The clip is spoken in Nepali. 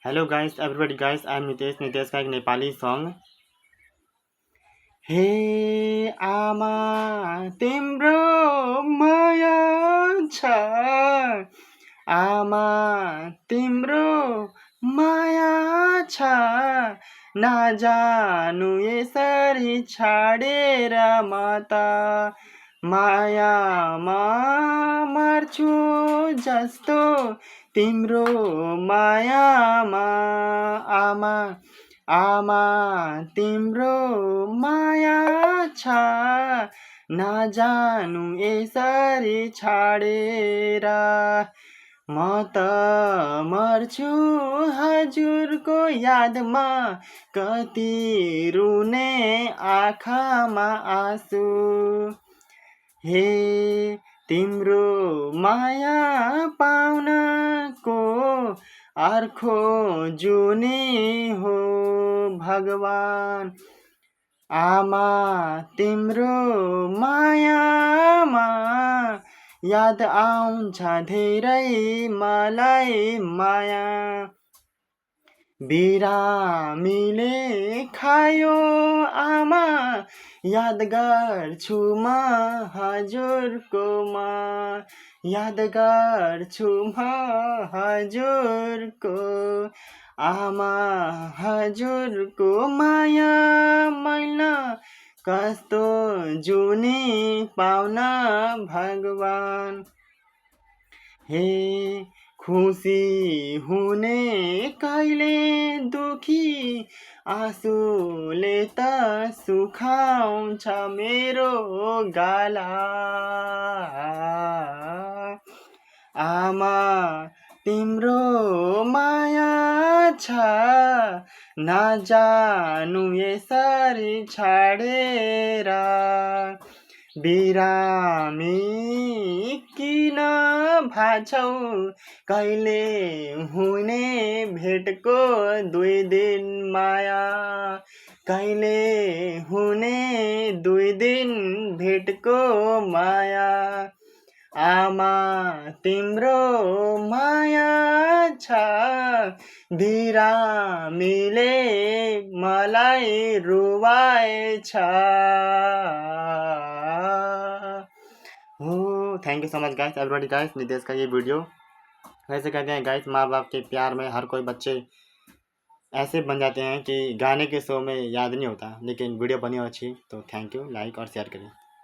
Hello guys everybody guys I am Nitesh का एक नेपाली सॉन्ग। हे आमा तिम्रो माया छ, आमा तिम्रो माया छ, नजानु यसरी छाडेर म त मायामा मर्छु जस्तो तिम्रो मायामा। आमा आमा तिम्रो माया छ, नजानु यसरी छाडेर म त मर्छु हजुरको यादमा, कति रुने आँखामा आँसु। हे तिम्रो माया पाउनको अर्को जुनी हो भगवान। आमा तिम्रो मायामा याद आउँछ धेरै मलाई माया। बिरामीले खायो आमा, याद गर्छु म हजुरको याद गर्छु म हजुरको। आमा हजुरको माया मैना कस्तो जुनी पाउन भगवान। हे खुसी हुने कहिले दुखी, आँसुले त सुखाउँछ मेरो गाला। आमा तिम्रो माया छ, नजानु यसरी छाडेर। बिरामी किन भाछौ, कहिले हुने भेटको 2 दिन माया, कहिले हुने 2 दिन भेटको माया। आमा तिम्रो माया छ, बिरामीले मलाई रुवाएछ। Thank you so much guys everybody guys. Nitesh का ये वीडियो वैसे कहते हैं गाइस, माँ बाप के प्यार में हर कोई बच्चे ऐसे बन जाते हैं कि गाने के शो में याद नहीं होता, लेकिन वीडियो बनी हो अच्छी तो थैंक यू, लाइक और शेयर करें।